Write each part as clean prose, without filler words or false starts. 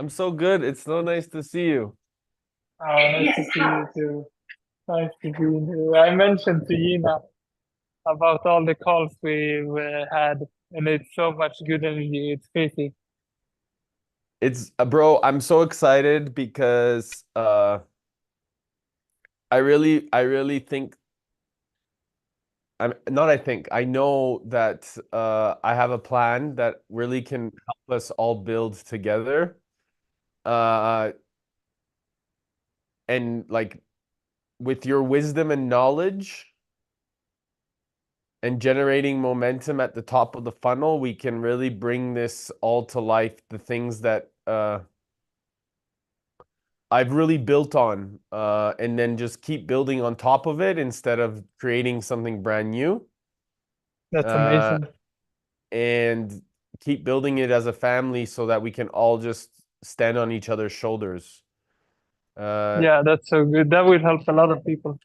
I'm so good. It's so nice to see you. Nice to see you too. Nice to be here. I mentioned to Gina about all the calls we've had, and it's so much good energy. It's crazy. It's bro, I'm so excited because I really think I know that I have a plan that really can help us all build together. Uh and like with your wisdom and knowledge and generating momentum at the top of the funnel, we can really bring this all to life, the things that I've really built on, and then just keep building on top of it instead of creating something brand new, That's uh, amazing. and keep building it as a family so that we can all just stand on each other's shoulders. Uh, Yeah, that's so good. That will help a lot of people.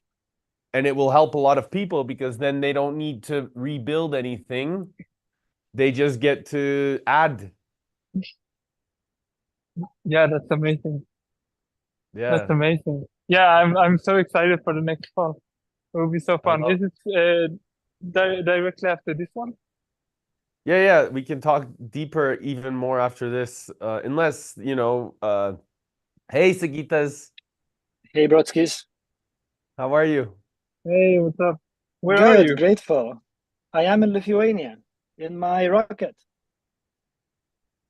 and it will help a lot of people because then they don't need to rebuild anything. They just get to add. Yeah, that's amazing. That's Yeah. amazing. Yeah, I'm so excited for the next call. It will be so I fun. love. Is it directly after this one? Yeah, yeah, we can talk deeper even more after this, unless, hey, Sagitas, Hey, Brodskis. how are you? Hey, what's up? Where are Good, you? grateful. I am in Lithuania in my rocket.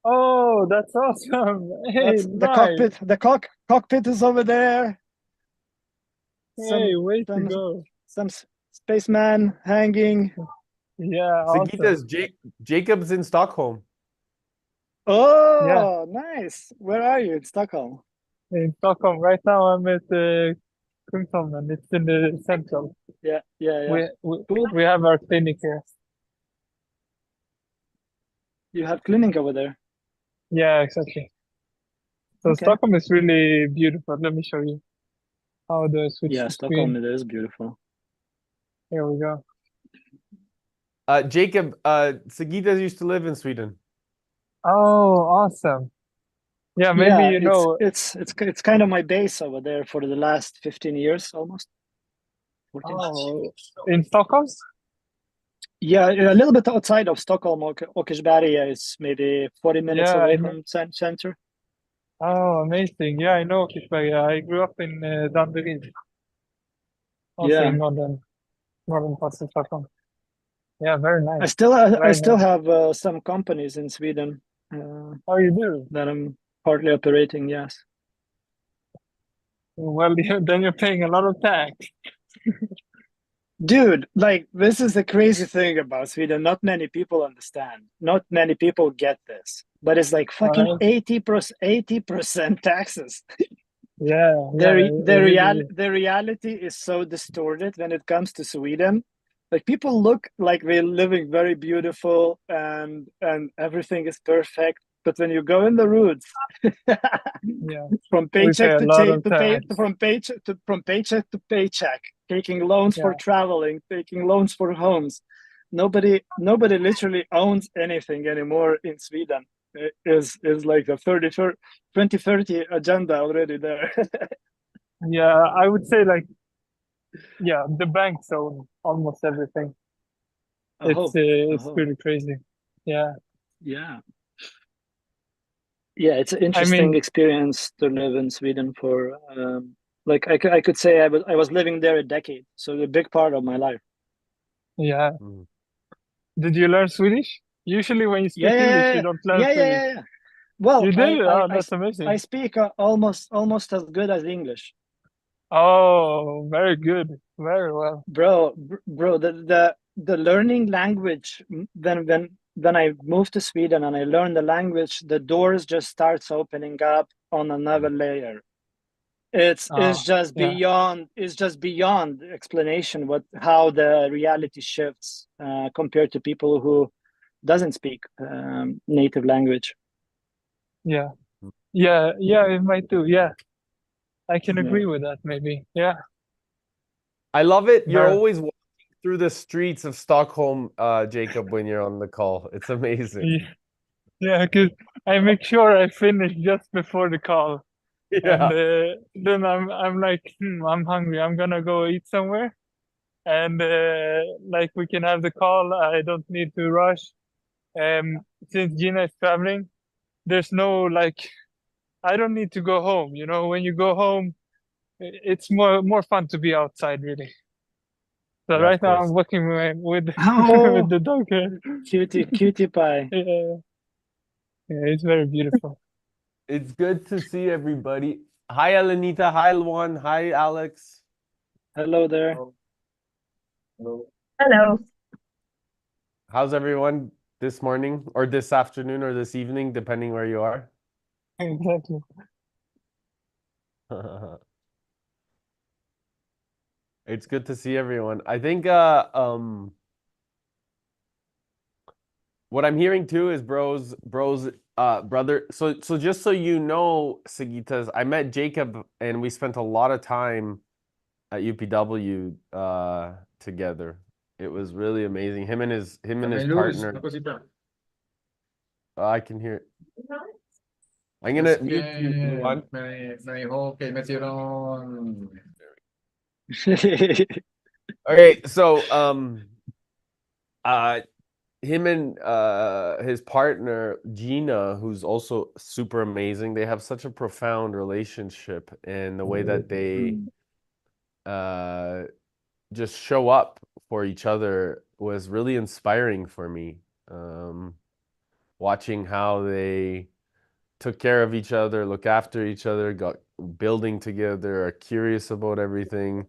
Oh, that's awesome. Hey, That's the nice. cockpit. The cockpit is over there. Hey, Some way to some go. some spaceman hanging. Yeah, awesome. Sagitas, Jacob's in Stockholm. Yeah, Oh, nice. Where are you? In Stockholm. in Stockholm. Right now I'm at Kungsholmen. It's in the central. Yeah, yeah, yeah. We, we Cool. we have our clinic here. You have clinic over there. Yeah, exactly. So Okay. Stockholm is really beautiful. Let me show you. How do I switch Yeah, the screen? Stockholm. It is beautiful. Here we go. Jacob, Sagitas used to live in Sweden. Oh, awesome. Yeah, maybe Yeah, you it's know. it's it's it's kind of my base over there for the last 15 years, almost 14. Oh, in Stockholm? Yeah, a little bit outside of Stockholm. Åkersberga is maybe 40 minutes Yeah, I away know. from center. Oh, amazing. Yeah, I know Kishberga. I grew up in Danderyd, also Yeah, in northern parts of Stockholm. Yeah, very I nice. still I Very still nice. have some companies in Sweden How you do? that I'm partly operating. Yes, Well, then you're paying a lot of tax. dude. Like this is the crazy thing about Sweden. Not many people understand. Not many people get this. But it's like All fucking right. 80% taxes. Yeah, yeah, it really is. The reality is so distorted when it comes to Sweden. Like people look like they're living very beautiful and everything is perfect, but when you go in the roots, Yeah, from we pay paycheck a to lot take of to pay tax. from paycheck to paycheck, taking loans for Yeah, traveling, taking loans for homes. Nobody literally owns anything anymore in Sweden. It is like the 2030 agenda already there. yeah, I would say like, yeah, the banks own almost everything. Oh, It's oh, pretty crazy. Yeah, yeah, yeah. It's an I interesting mean, experience to live in Sweden for. Like I could say I was living there a decade, so a big part of my life. yeah. Mm. Did you learn Swedish? Usually, when you Yeah, speak yeah, English, yeah, you yeah, don't learn yeah, yeah, Swedish. yeah, yeah. Well, You did? Oh, that's I amazing. speak almost as good as English, Oh, very good. Very well. bro. The learning language. When I moved to Sweden and I learned the language, the doors just starts opening up on another layer. It's Oh, just yeah, beyond explanation what how the reality shifts compared to people who doesn't speak native language. yeah, yeah, yeah. It might do. Yeah, I can Yeah. agree with that. Maybe. Yeah. I love it. You're Very. always walking through the streets of Stockholm, Jacob, when you're on the call. It's amazing. Yeah. Yeah, because I make sure I finish just before the call, and Yeah. then I'm like, I'm hungry. I'm gonna go eat somewhere, and like we can have the call. I don't need to rush. Since Gina is traveling, there's no like, I don't need to go home. You know, when you go home, it's more fun to be outside, really. So Yeah, of right now I'm course. walking with with Oh, the dog here. cutie pie. Yeah, yeah, it's very beautiful. It's good to see everybody. Hi, Elenita. Hi, Luan. Hi, Alex. Hello there. Hello. How's everyone this morning or this afternoon or this evening, depending where you are? Exactly. It's good to see everyone. I think what I'm hearing too is bros brother. So just so you know, Sagitas, I met Jacob and we spent a lot of time at UPW together. It was really amazing. Him and his Luz, partner. una cosita. I can hear it. I'm Es gonna mute you, que Luan. me dijo que metieron. Okay, so uh him and his partner Gina, who's also super amazing, they have such a profound relationship, and the way that they uh just show up for each other was really inspiring for me. Watching how they took care of each other, look after each other, got building together, are curious about everything.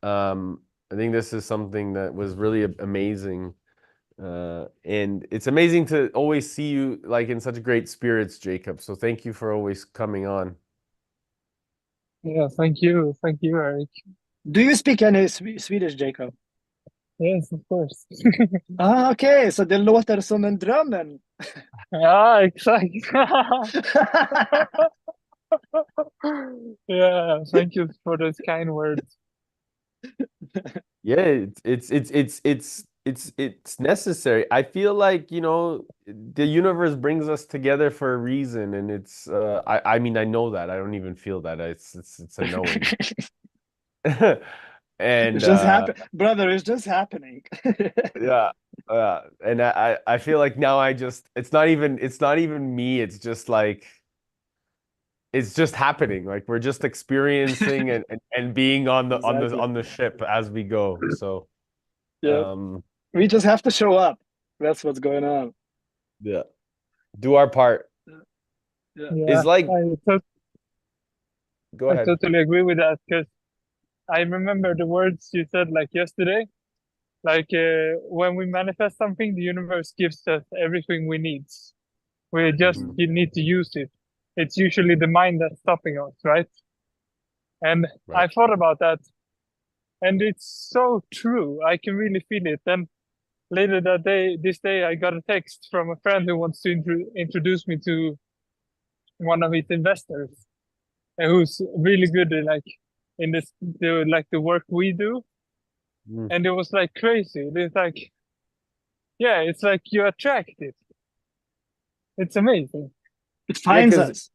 I think this is something that was really amazing. And it's amazing to always see you like in such great spirits, Jacob. So thank you for always coming on. Yeah, thank you, Eric. Do you speak any Swedish, Jacob? Yes, of course. Ah, okej, så det låter som en drömmen. Ja, exakt. Yeah, thank you for those kind words. Yeah, it's necessary. I feel like, the universe brings us together for a reason, and it's I mean I know that. I don't even feel that. It's a knowing. And It's just happen, brother. It's just happening. yeah, and I feel like now it's not even me, it's just like it's just happening. Like we're just experiencing and being on the on the Exactly. on the ship as we go. So Yeah, um we just have to show up. That's what's going on. yeah, do our part. Yeah. Yeah, Is like go I ahead. totally agree with that because I remember the words you said like yesterday. Like when we manifest something, the universe gives us everything we need. We just Mhm. you need to use it. It's usually the mind that's stopping us, right? And Right. I thought about that, and it's so true. I can really feel it. And later this day, I got a text from a friend who wants to introduce me to one of his investors, who's really good at like in the work we do. Mm. And it was like crazy. It's like, yeah, it's like you attract it. It's amazing. It Yeah, finds because us.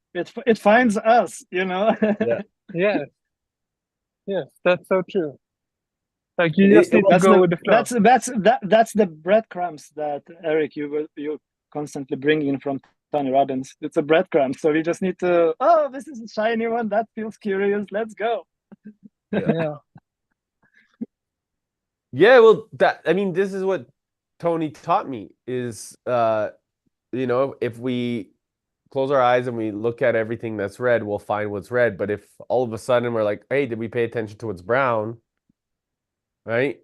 It finds us. You know. yeah, Yes, yes, that's so true. Like you just it, need to That's go the with the flow. that's the breadcrumbs that Eric you constantly bring in from Tony Robbins. It's a breadcrumb, so we just need to. Oh, this is a shiny one that feels curious. Let's go. yeah. Yeah, Yeah, well, I mean, this is what Tony taught me is, if we close our eyes and we look at everything that's red, we'll find what's red. But if all of a sudden we're like, hey, did we pay attention to what's brown? Right?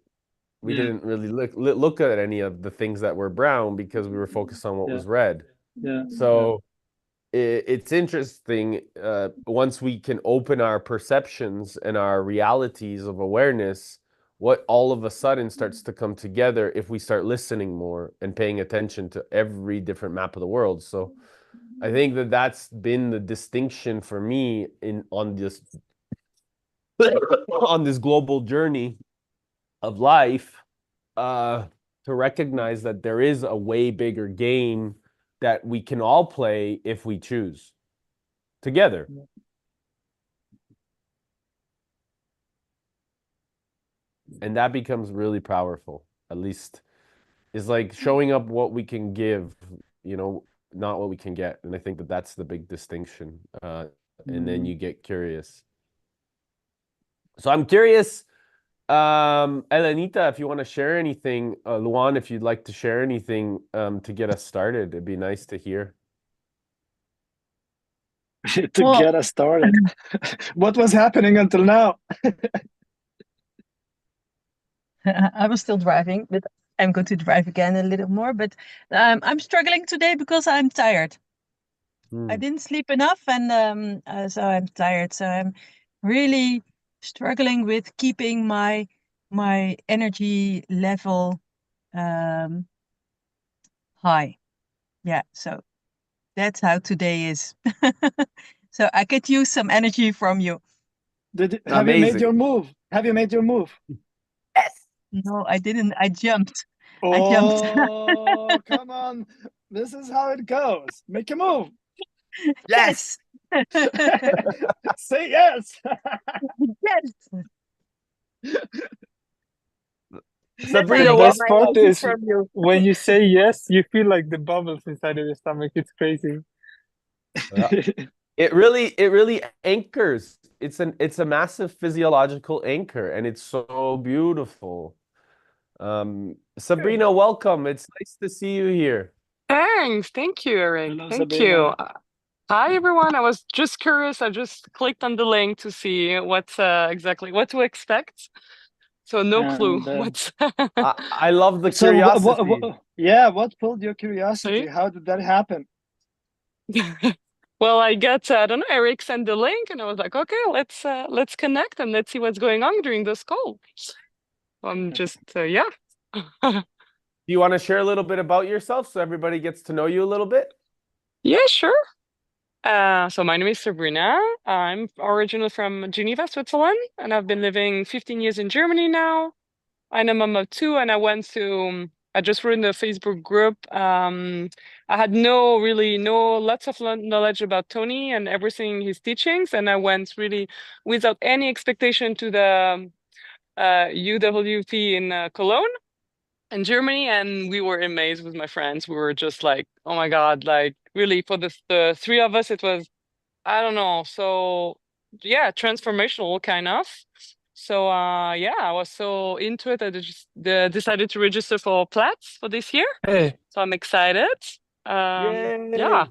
We Yeah, didn't really look at any of the things that were brown because we were focused on what yeah, was red. yeah, So it's interesting once we can open our perceptions and our realities of awareness, what all of a sudden starts to come together if we start listening more and paying attention to every different map of the world. So I think that that's been the distinction for me in on this on this global journey of life, to recognize that there is a way bigger game that we can all play if we choose together. And that becomes really powerful. At least is like showing up what we can give, not what we can get. And I think that that's the big distinction. And then you get curious. So I'm curious, Elenita, if you want to share anything, Luan, if you'd like to share anything to get us started, it'd be nice to hear. To get us started. What was happening until now? I was still driving, but I'm going to drive again a little more. But I'm struggling today because I'm tired. I didn't sleep enough, and so I'm tired. So I'm really struggling with keeping my energy level high. Yeah, so that's how today is. So I could use some energy from you. Have you made your move? Have you made your move? Yes. No, I didn't. I jumped. Oh, come on. This is how it goes. Make a move. Yes. Say yes. Yes. The Sabrina, best what part is when you say yes, you feel like the bubbles inside of your stomach. It's crazy. It really anchors. It's a massive physiological anchor, and it's so beautiful. Sabrina, welcome. It's nice to see you here. Thanks. Thank you, Eric. Hello, Thank Sabrina. you. Hi, everyone. I was just curious. I just clicked on the link to see what exactly what to expect. So no clue. What's I love the curiosity. What pulled your curiosity? How did that happen? Well, I got I don't know, Eric sent the link and I was like, okay, let's connect and let's see what's going on during this call. I'm just yeah. Do you want to share a little bit about yourself so everybody gets to know you a little bit? Yeah, sure. So my name is Sabrina. I'm originally from Geneva, Switzerland, and I've been living 15 years in Germany now. I'm a mom of two, and I just wrote in a Facebook group. I had lots of knowledge about Tony and everything his teachings, and I went really without any expectation to the UWP in Cologne in Germany, and we were amazed with my friends. We were just like, oh my God, like really for the three of us, it was, I don't know, so yeah, transformational kind of. So yeah, I was so into it that I just decided to register for Platts for this year. Hey. So I'm excited. Yeah.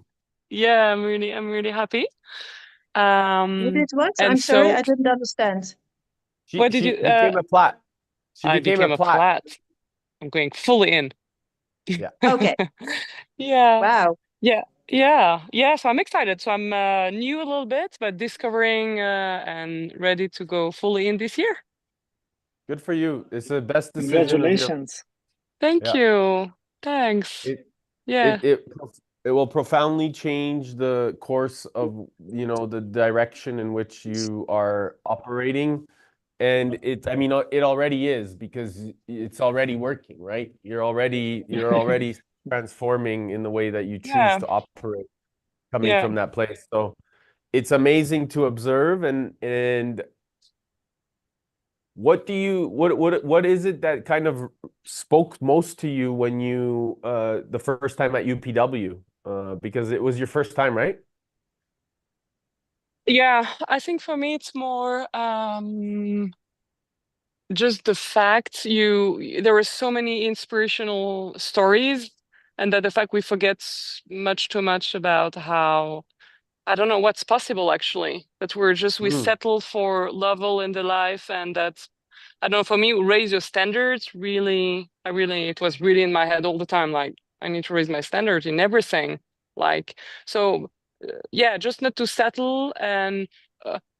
Yeah, I'm really happy. You did what? And I'm sorry, so I didn't understand. what did you became a Platt. She I became became a a Platt. Platt. I'm going fully in. Yeah. Okay. Yeah. Wow. Yeah. So I'm excited. So I'm new a little bit, but discovering and ready to go fully in this year. Good for you. It's the best decision of your. Congratulations. Thank you. Thanks. Yeah. It will profoundly change the course of, the direction in which you are operating. And it already is, because it's already working, right? You're already transforming in the way that you choose to operate, coming from that place. So it's amazing to observe. And what is it that kind of spoke most to you when you the first time at UPW? Because it was your first time, right? Yeah, I think for me it's more just the fact there were so many inspirational stories, and that the fact we forget much too much about how, I don't know, what's possible actually. That we settle for level in the life, and that's, I don't know, for me, raise your standards. Really, it was really in my head all the time. Like, I need to raise my standards in everything. Like, so yeah, just not to settle. And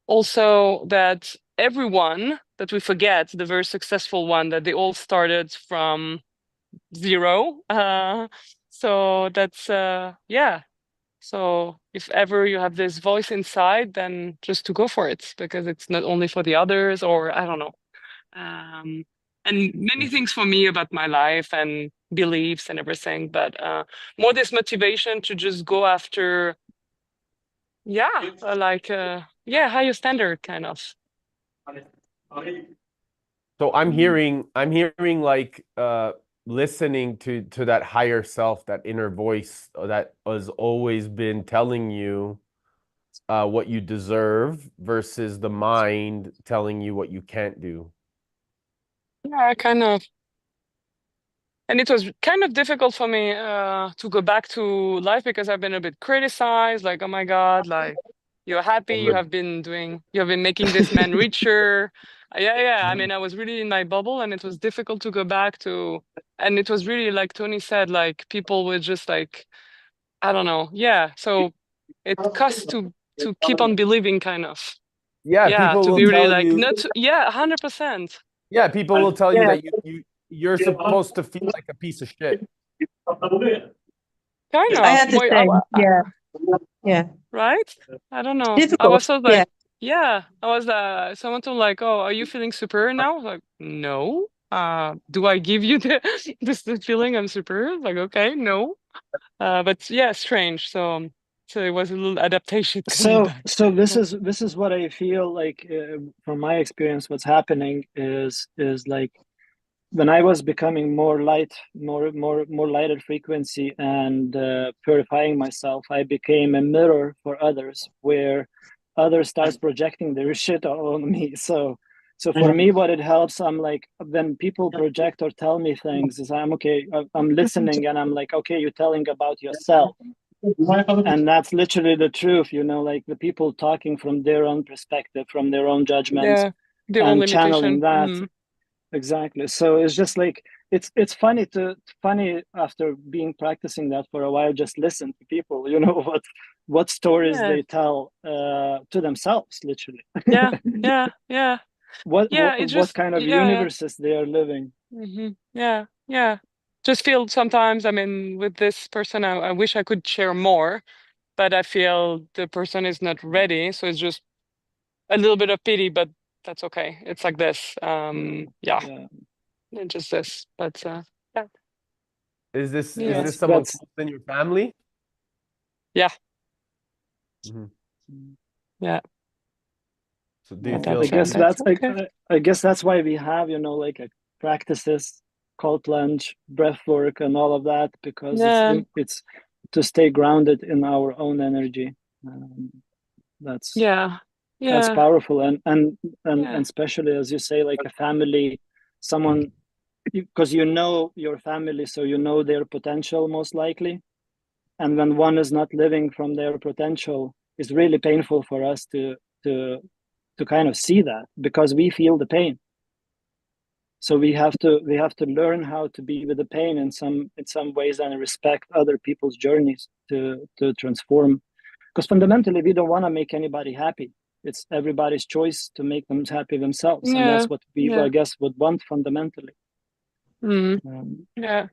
also that everyone that we forget, the very successful one, that they all started from zero. So that's, yeah. So if ever you have this voice inside, then just to go for it, because it's not only for the others, or I don't know. and many things for me about my life and beliefs and everything, but more this motivation to just go after, higher standard kind of. So I'm hearing like listening to that higher self, that inner voice that has always been telling you what you deserve versus the mind telling you what you can't do. Yeah, kind of. And it was kind of difficult for me to go back to life because I've been a bit criticized, like, oh my God, like you're happy, you have been making this man richer. Yeah. I mean, I was really in my bubble and it was difficult to go back to, and it was really like Tony said, like people were just like, I don't know. Yeah. So it costs to keep on believing kind of. Yeah, Yeah, people to will be really tell like, you. not, yeah, 100%. Yeah, people will tell you Yeah. that you're supposed to feel like a piece of shit. Kind I of. had the same. Yeah. Yeah. Right? I don't know. I was Difficult. sort of Yeah. like, yeah, I was someone told like, oh, are you feeling superior now? I was like, no. Do I give you the feeling I'm superior? Like, okay, no. But yeah, strange. So it was a little adaptation coming So, back. so this is what I feel like from my experience. What's happening is like when I was becoming more light, more lighter frequency, and purifying myself, I became a mirror for others, where others starts projecting their shit on me. So for me, what it helps, I'm like, when people project or tell me things, is I'm okay. I'm listening, and I'm like, okay, you're telling about yourself, and that's literally the truth. Like the people talking from their own perspective, from their own judgments, Yeah, their own and limitation. channeling that. Mm. Exactly. So it's just like it's funny after being practicing that for a while, just listen to people, what stories Yeah, they tell to themselves, literally. yeah, yeah, yeah, what yeah. what It what just, kind of yeah, universes they are living. yeah, yeah. Just feel sometimes, I mean, with this person, I wish I could share more, but I feel the person is not ready. So it's just a little bit of pity, but that's okay. It's like this. Yeah, Yeah. it's just this. But yeah, Is yeah, this someone That's close in your family? yeah, Mhm. yeah. So do you But feel? that's okay. I guess that's why we have, like practices, cult lunch, breath work, and all of that, because Yeah, it's to stay grounded in our own energy. Um, that's yeah, that's yeah, powerful, and yeah, especially as you say, like a family, someone, because your family, so their potential most likely, and when one is not living from their potential, it's really painful for us to kind of see that, because we feel the pain. So we have to learn how to be with the pain in some ways, and respect other people's journeys to transform, because fundamentally we don't want to make anybody happy. It's everybody's choice to make them happy themselves, and yeah, that's what we, I yeah. guess, would want fundamentally. Mm, um, yeah,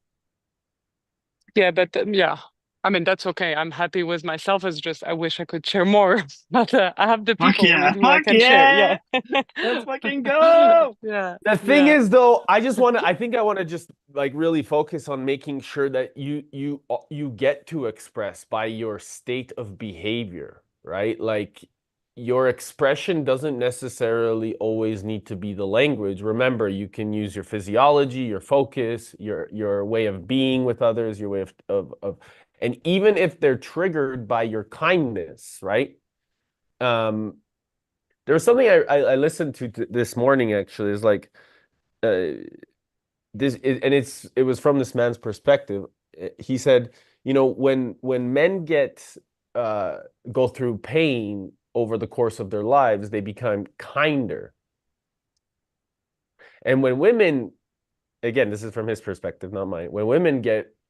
yeah. But yeah, I mean, that's okay. I'm happy with myself. It's just I wish I could share more, but I have the fuck people yeah, with who I fuck can share. yeah, Yeah, let's fucking go. yeah, The thing yeah. is, though, I think I want to just like really focus on making sure that you get to express by your state of behavior, right? Like your expression doesn't necessarily always need to be the language. Remember, you can use your physiology, your focus, your way of being with others, your way of and even if they're triggered by your kindness, right? Um, there was something I listened to this morning actually. Is like uh, it was from this man's perspective. He said, when men uh, go through pain over the course of their lives, they become kinder. And when women, again, this is from his perspective, not mine. When women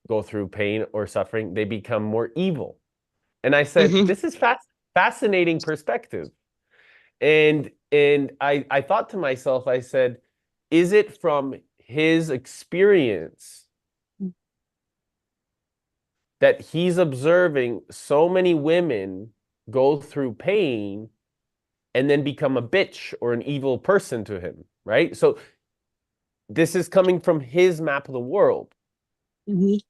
go through pain or suffering, they become more evil. And I said, Hmm. this is fascinating perspective. And I thought to myself, I said, is it from his experience that he's observing so many women go through pain and then become a bitch or an evil person to him, right? So this is coming from his map of the world. Mhm.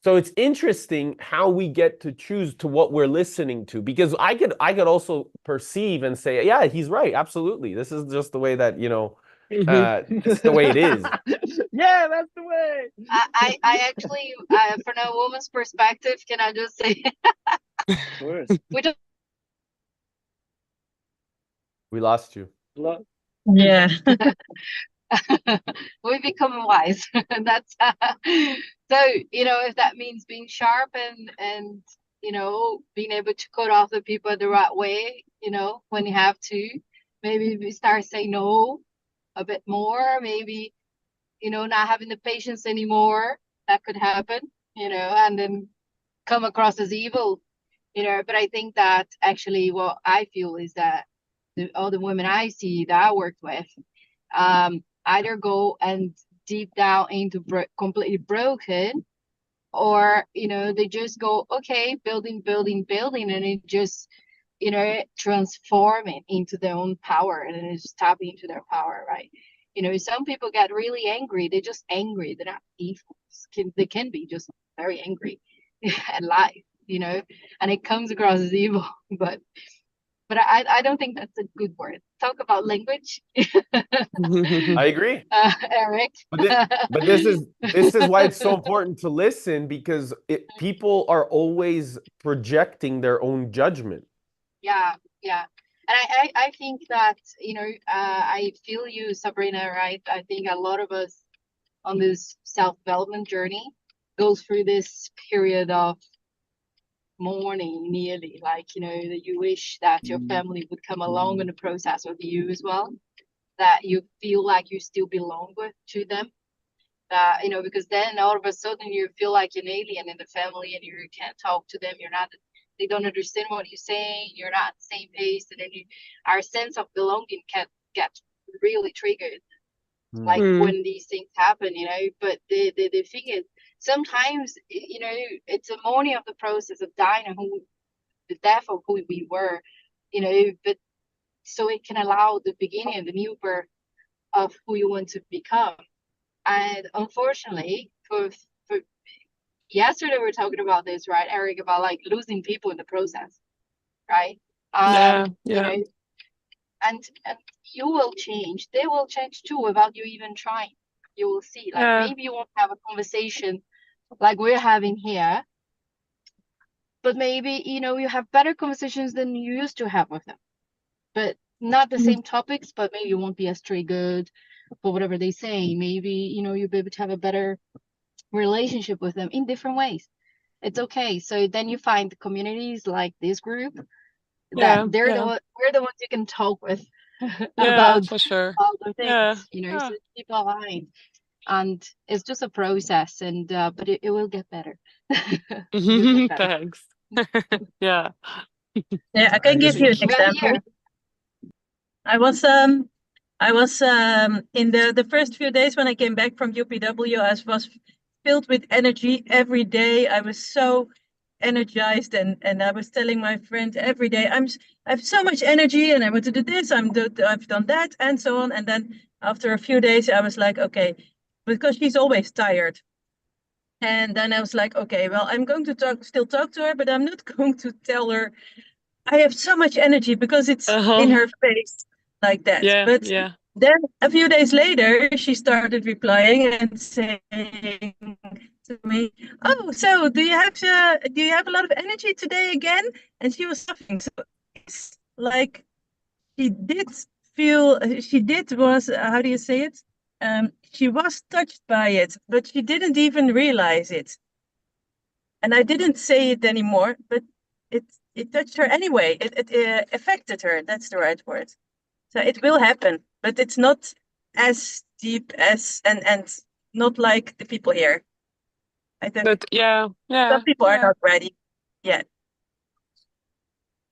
So it's interesting how we get to choose to what we're listening to, because I could also perceive and say, yeah, he's right, absolutely. This is just the way that, it's the way it is. Yeah, that's the way. I actually, from a woman's perspective, can I just say, Of course. We lost you. Yeah. we become wise. That's so, if that means being sharp and being able to cut off the people the right way, when you have to, maybe we start saying no a bit more, maybe, not having the patience anymore. That could happen, and then come across as evil, but I think that actually what I feel is that all the women I see that I worked with, either go and deep down into completely broken, or they just go, okay, building, and it just transform it into their own power, and then just tap into their power, right? Some people get really angry. They're just angry. They're not evil. They can be just very angry at life, and it comes across as evil, but I don't think that's a good word. Talk about language. I agree. Eric. But this is why it's so important to listen, because people are always projecting their own judgment. Yeah. And I think that, I feel you, Sabrina, right? I think a lot of us on this self-development journey goes through this period of mourning, nearly, like, that you wish that your family would come along in the process with you as well, that you feel like you still belong to them, that, because then all of a sudden you feel like an alien in the family and you can't talk to them. They don't understand what you're saying. You're not at the same pace. And then our sense of belonging can get really triggered, like when these things happen, but the thing is, sometimes, it's a mourning of the process of dying and the death of who we were, but so it can allow the beginning and the new birth of who you want to become. And unfortunately, for yesterday we were talking about this, right, Eric, about like losing people in the process, right? Yeah. And you will change. They will change too without you even trying. You will see. Like, maybe you won't have a conversation like we're having here, but maybe, you have better conversations than you used to have with them. But not the same topics, but maybe you won't be as triggered for whatever they say. Maybe, you'll be able to have a better relationship with them in different ways. It's okay. So then you find communities like this group that we're the ones you can talk with about for sure. all the things, so people aligned. And it's just a process, and but it will get better. It will get better. Thanks. Yeah. Yeah, I can give you an example. I was in the first few days when I came back from UPW, I was filled with energy every day. I was so energized, and I was telling my friend every day, I have so much energy, and I want to do this, I've done that, and so on. And then after a few days, I was like, okay, because she's always tired. And then I was like, okay, well, I'm going to still talk to her, but I'm not going to tell her I have so much energy, because it's in her face like that. Yeah. But Yeah. then a few days later, she started replying and saying to me, "Oh, so do you have a lot of energy today again?" And she was laughing. So it's like she did was, how do you say it? She was touched by it, but she didn't even realize it. And I didn't say it anymore, but it touched her anyway. It affected her. That's the right word. So it will happen, but it's not as deep as and not like the people here. I think But some people are not ready yet.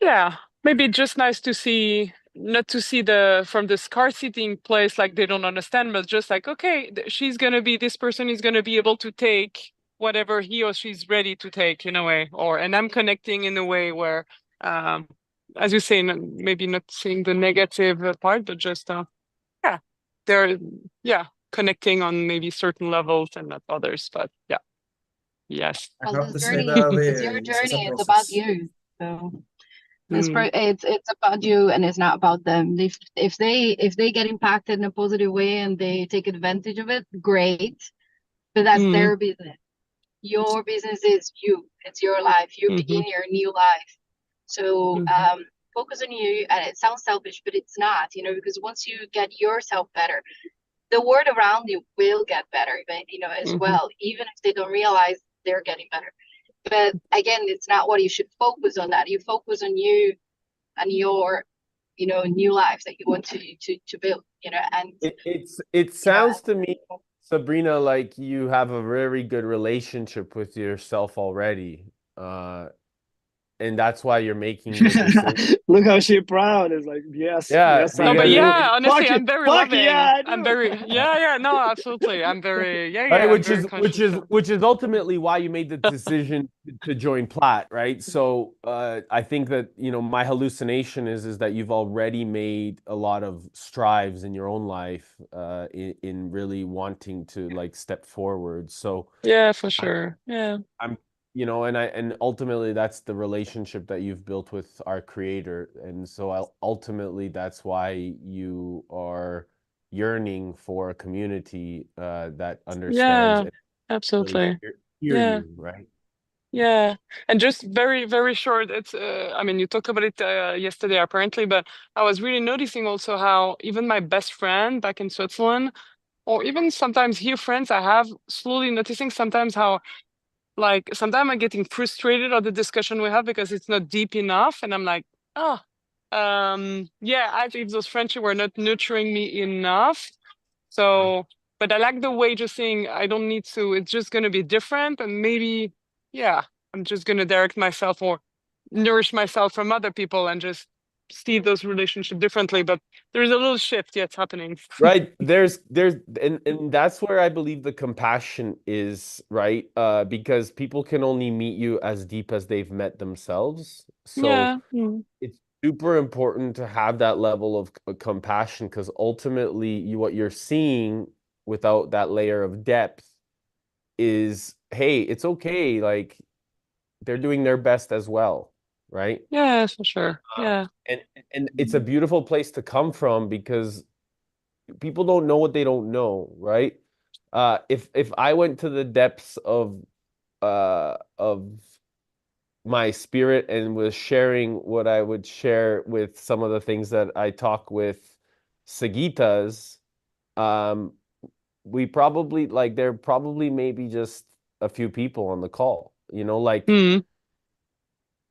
Yeah, maybe it's just nice to see, not to see from the scarcity place, like they don't understand, but just like, okay, this person is gonna be able to take whatever he or she's ready to take, in a way, and I'm connecting in a way where, as you say, maybe not seeing the negative part, but just, yeah, there, yeah, connecting on maybe certain levels and not others. But yeah, yes. I Well, have this to say journey, that it's your this is a journey. It's about process. you. So Mm, it's about you, and it's not about them. If they get impacted in a positive way and they take advantage of it, great. But that's mm, their business. Your business is you. It's your life. You mhm, begin your new life. So mhm. focus on you. And it sounds selfish, but it's not. Because once you get yourself better, the world around you will get better. As Mhm. well, even if they don't realize they're getting better. But again, it's not what you should focus on. That you focus on you and your new life that you want to build. And It you know sounds to me, Sabrina, like you have a very good relationship with yourself already. And that's why you're making the decision. Look how she proud. It's like, yes, Yeah, yes, No, I but because do. yeah, honestly, Fuck it, I'm very fuck loving. yeah, I I'm do. very, yeah, no, absolutely. I'm very, right, I'm very conscious of. which is ultimately why you made the decision to join Platt, right? So I think that my hallucination is that you've already made a lot of strives in your own life in really wanting to like step forward. So Yeah, for I, sure. Yeah. I'm and ultimately that's the relationship that you've built with our creator, and so ultimately that's why you are yearning for a community that understands Yeah, and really absolutely. hear Yeah. you, right? Yeah. And just very, very short, it's, I mean, you talked about it yesterday apparently, but I was really noticing also how even my best friend back in Switzerland, or even sometimes here friends, I have slowly noticing sometimes how, like, sometimes I'm getting frustrated at the discussion we have because it's not deep enough. And I'm like, oh, yeah, I think those friendships were not nurturing me enough. So, but I like the way just saying I don't need to, it's just going to be different. And maybe, yeah, I'm just going to direct myself or nourish myself from other people and just see those relationships differently. But there's a little shift yet happening. Right. And that's where I believe the compassion is, right? Because people can only meet you as deep as they've met themselves. So Yeah. Mm. it's super important to have that level of compassion, because ultimately what you're seeing without that layer of depth is, hey, it's okay, like they're doing their best as well, right? Yeah, for sure. Yeah. And it's a beautiful place to come from, because people don't know what they don't know, right? If I went to the depths of my spirit and was sharing what I would share with some of the things that I talk with Sagitas, um, we probably like there probably maybe just a few people on the call, like Mm.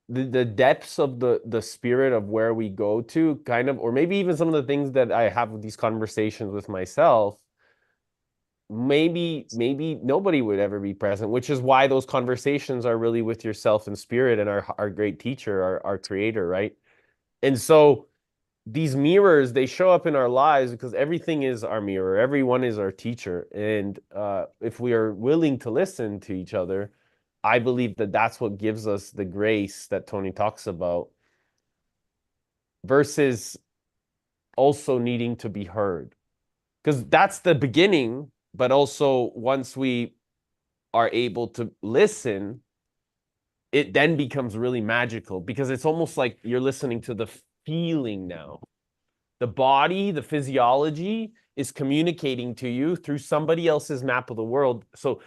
the depths of the spirit of where we go to, kind of, or maybe even some of the things that I have with these conversations with myself, maybe nobody would ever be present, which is why those conversations are really with yourself and spirit and our great teacher, our creator, right? And so these mirrors, they show up in our lives because everything is our mirror, everyone is our teacher. And if we are willing to listen to each other, I believe that that's what gives us the grace that Tony talks about, versus also needing to be heard, because that's the beginning. But also once we are able to listen, it then becomes really magical, because it's almost like you're listening to the feeling now. The body, the physiology is communicating to you through somebody else's map of the world. So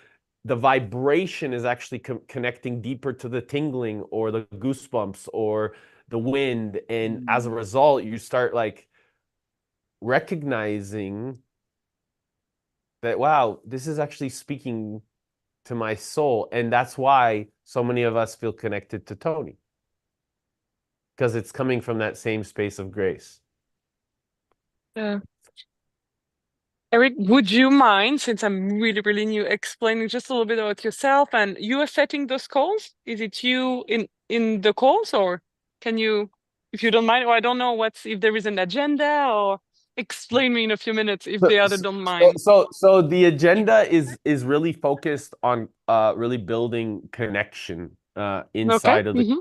the vibration is actually connecting deeper to the tingling or the goosebumps or the wind. And as a result, you start like recognizing that, wow, this is actually speaking to my soul. And that's why so many of us feel connected to Tony, because it's coming from that same space of grace. Yeah. Eric, would you mind, since I'm really, really new, explaining just a little bit about yourself and you are setting those calls? Is it you in the calls, or can you, if you don't mind, or I don't know if there is an agenda, or explain me in a few minutes if the other don't mind. So the agenda is really focused on really building connection Okay. inside of the. Mm-hmm.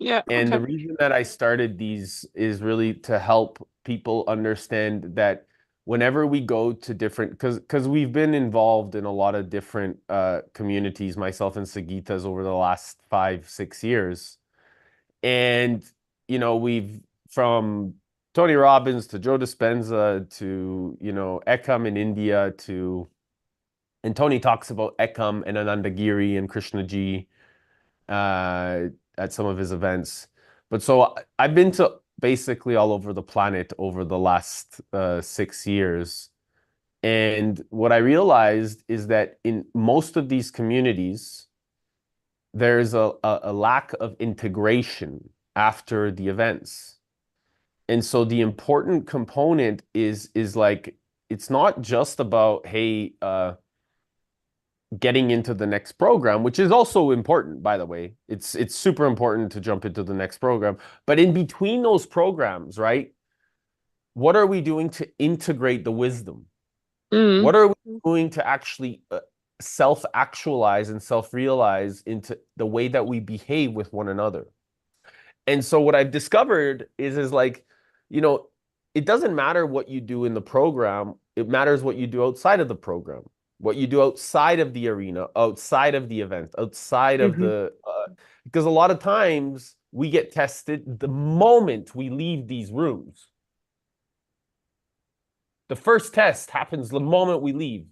Yeah. And the Okay. reason that I started these is really to help people understand that whenever we go to different, because we've been involved in a lot of different communities, myself and Sagita's over the last 5-6 years. And, you know, we've from Tony Robbins to Joe Dispenza to, you know, Ekam in India to, and Tony talks about Ekam and Anandagiri and Krishnaji at some of his events. But so I've been to basically all over the planet over the last 6 years. And what I realized is that in most of these communities, there's a lack of integration after the events. And so the important component is like, it's not just about, hey, getting into the next program, which is also important, by the way. It's super important to jump into the next program. But in between those programs, right? What are we doing to integrate the wisdom? What are we doing to actually self-actualize and self-realize into the way that we behave with one another? And so what I've discovered is like, you know, it doesn't matter what you do in the program. It matters what you do outside of the program, what you do outside of the arena, outside of the event, outside of the, because a lot of times we get tested the moment we leave these rooms. The first test happens the moment we leave.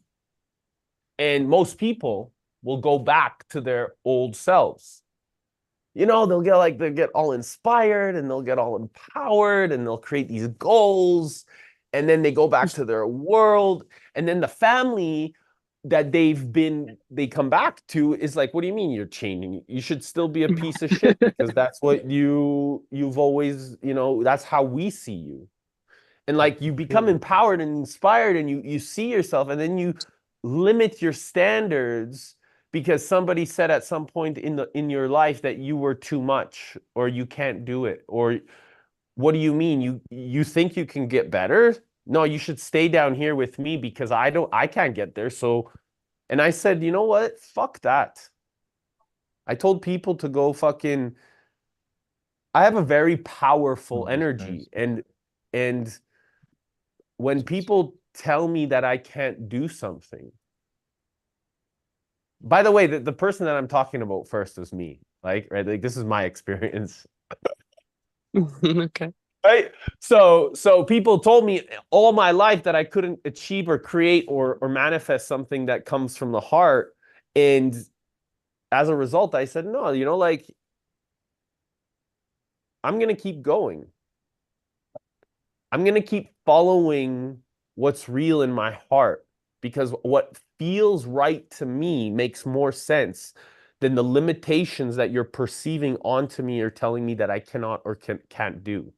And most people will go back to their old selves. You know, they'll get all inspired and they'll get all empowered and they'll create these goals. And then they go back to their world. And then the family that they come back to is like, what do you mean you're changing? You should still be a piece of shit because that's what you've always, you know, that's how we see you. And like you become empowered and inspired and you see yourself and then you limit your standards because somebody said at some point in your life that you were too much or you can't do it. Or what do you mean? You think you can get better? No, you should stay down here with me because I can't get there. So, and I said, you know what? Fuck that. I told people to go fucking, I have a very powerful energy and when people tell me that I can't do something, by the way, the person that I'm talking about first is me, like, right? Like this is my experience. Okay. Right? So people told me all my life that I couldn't achieve or create or manifest something that comes from the heart. And as a result, I said, no, you know, like I'm gonna keep going. I'm going to keep following what's real in my heart because what feels right to me makes more sense than the limitations that you're perceiving onto me or telling me that I cannot or can't do.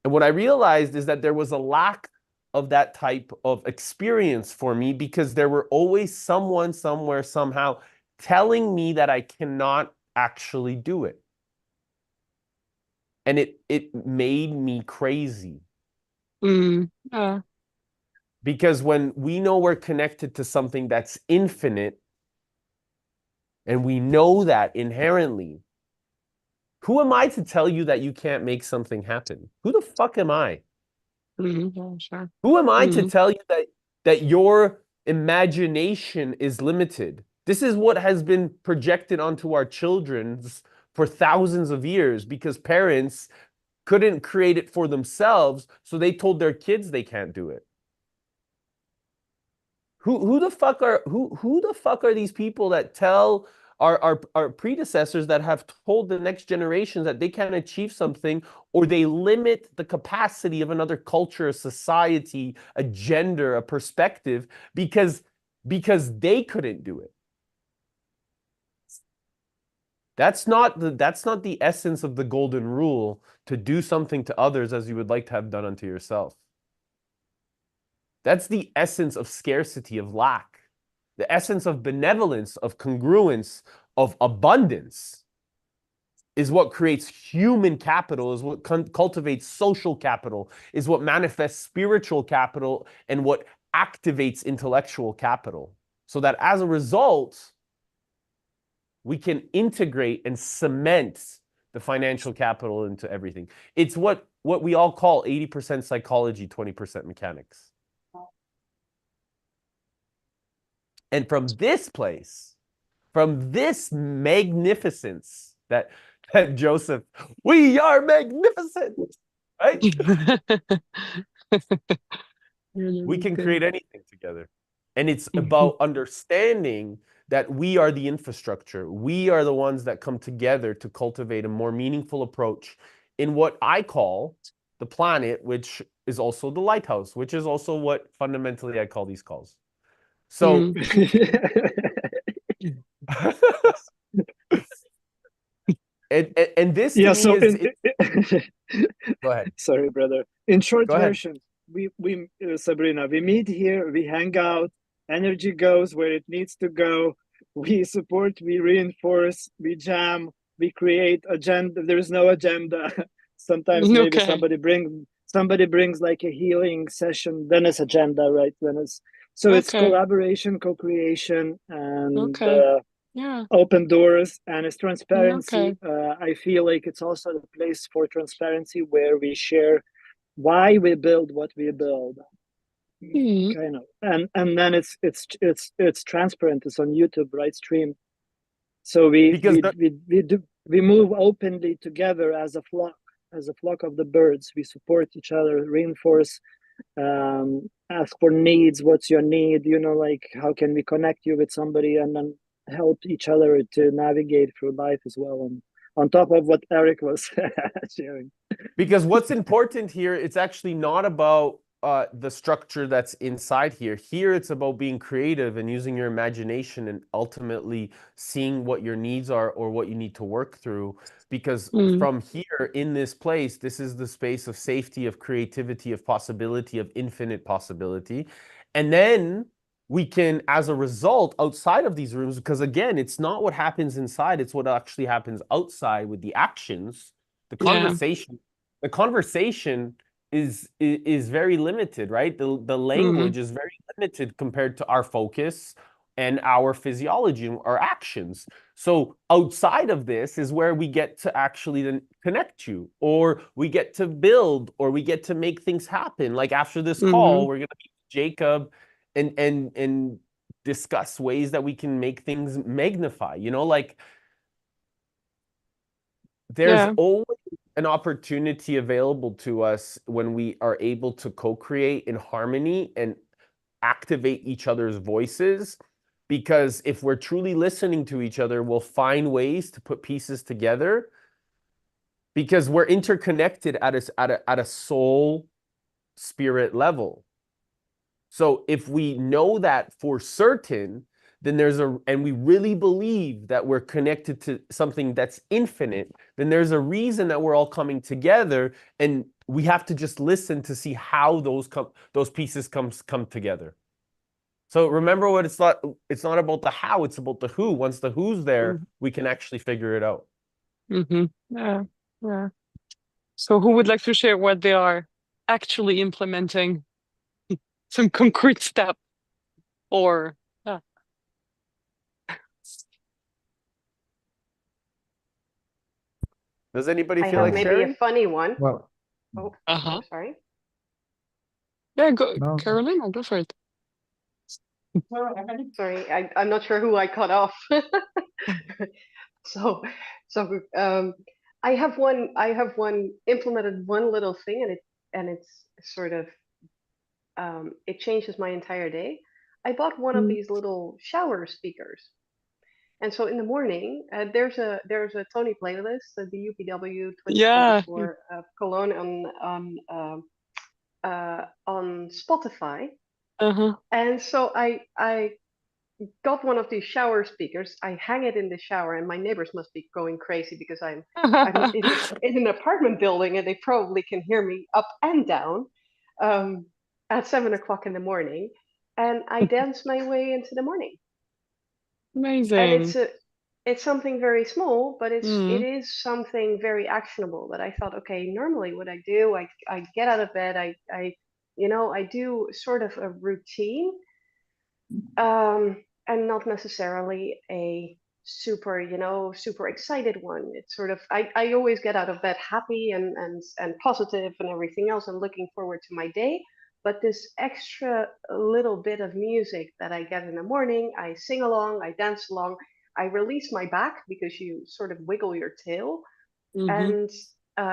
And what I realized is that there was a lack of that type of experience for me because there were always someone, somewhere, somehow telling me that I cannot actually do it. And it made me crazy. Because when we know we're connected to something that's infinite, and we know that inherently, who am I to tell you that you can't make something happen? Who the fuck am I? Sure. Who am I to tell you that your imagination is limited? This is what has been projected onto our children for thousands of years because parents couldn't create it for themselves, so they told their kids they can't do it. Who the fuck are these people that tell our predecessors that have told the next generations that they can't achieve something or they limit the capacity of another culture, a society, a gender, a perspective because they couldn't do it? That's not the essence of the golden rule, to do something to others as you would like to have done unto yourself. That's the essence of scarcity, of lack. The essence of benevolence, of congruence, of abundance is what creates human capital, is what cultivates social capital, is what manifests spiritual capital, and what activates intellectual capital. So that as a result, we can integrate and cement the financial capital into everything. It's what we all call 80% psychology, 20% mechanics. And from this place, from this magnificence that Joseph, we are magnificent, right? We can create anything together. And it's about understanding that we are the infrastructure. We are the ones that come together to cultivate a more meaningful approach in what I call the planet, which is also the lighthouse, which is also what fundamentally I call these calls. So, and this to yeah, me so is go ahead. Sorry, brother. In short Go ahead. version, we Sabrina, we meet here, we hang out, energy goes where it needs to go. We support, we reinforce, we jam, we create agenda. There's no agenda. Sometimes maybe Okay. somebody brings like a healing session, then it's agenda, right? Then it's so it's Okay. collaboration, co-creation, and Okay. Yeah. open doors, and it's transparency. Okay. I feel like it's also the place for transparency where we share why we build what we build, kind of, and then it's transparent. It's on YouTube, right? Stream. So Because we move openly together as a flock of the birds. We support each other, reinforce, ask for needs. What's your need? You know, like how can we connect you with somebody, and then help each other to navigate through life as well. And on top of what Eric was sharing. Because what's important here, it's actually not about the structure that's inside here. Here, it's about being creative and using your imagination and ultimately seeing what your needs are or what you need to work through. Because from here, in this place, this is the space of safety, of creativity, of possibility, of infinite possibility. And then we can, as a result, outside of these rooms, because again, it's not what happens inside, it's what actually happens outside with the actions, the conversation. The conversation is very limited, right? The language is very limited compared to our focus and our physiology, our actions. So outside of this is where we get to actually then connect you, or we get to build, or we get to make things happen. Like after this call, we're gonna meet Jacob and discuss ways that we can make things magnify. You know, like there's always an opportunity available to us when we are able to co-create in harmony and activate each other's voices. Because if we're truly listening to each other, we'll find ways to put pieces together, because we're interconnected at a soul spirit level. So if we know that for certain, then and we really believe that we're connected to something that's infinite, then there's a reason that we're all coming together, and we have to just listen to see how those pieces come together. So remember what it's not about the how, it's about the who. Once the who's there, we can actually figure it out. Yeah. So who would like to share what they are actually implementing? Some concrete step, or Does anybody feel I like have maybe sharing? a funny one. Well, Oh, sorry. Yeah, go, no. Carolina, go for it. Sorry, I'm not sure who I cut off. So I have implemented one little thing, and it's sort of it changes my entire day. I bought one of these little shower speakers. And so in the morning, there's a Tony playlist, the UPW 2024 Cologne on Spotify. And so I got one of these shower speakers. I hang it in the shower, and my neighbors must be going crazy because I'm in an apartment building, and they probably can hear me up and down at 7 o'clock in the morning. And I dance my way into the morning. Amazing. And it's something very small, but it is something very actionable that I thought, okay, normally what I do, I get out of bed, I do sort of a routine, and not necessarily a super, super excited one. It's sort of I always get out of bed happy and positive and everything else and looking forward to my day. But this extra little bit of music that I get in the morning, I sing along, I dance along, I release my back because you sort of wiggle your tail, and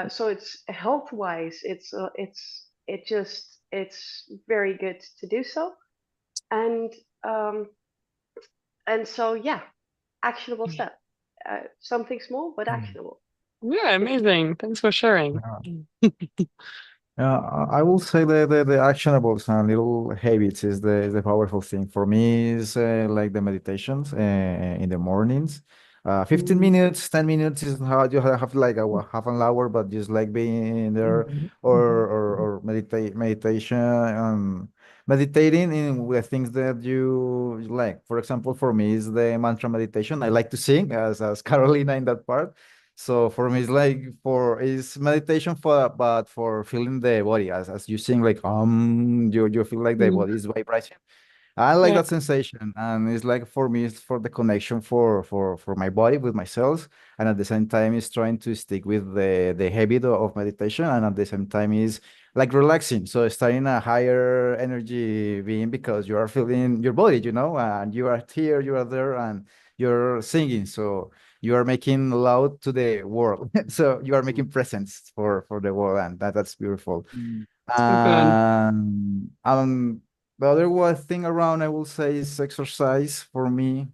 so it's health wise, it's very good to do so, and um, so yeah, actionable step. Something small but actionable. Yeah, amazing. Thanks for sharing. I will say the actionables and little habits is the powerful thing for me. Is like the meditations in the mornings. 15 minutes, 10 minutes is how you have like half an hour, but just like being there or meditating in the things that you like. For example, for me is the mantra meditation. I like to sing as Carolina in that part. So for me, it's like it's meditation but for feeling the body as you sing like you feel like the body is vibrating. I like Yeah. that sensation, and it's like for me, it's for the connection for my body with my cells, and at the same time, it's trying to stick with the habit of meditation, and at the same time, is like relaxing. So starting a higher energy being because you are feeling your body, and you are here, you are there, and you're singing. So you are making loud to the world. So you are making presence for the world, and that's beautiful. So good. The other one thing around I will say is exercise for me,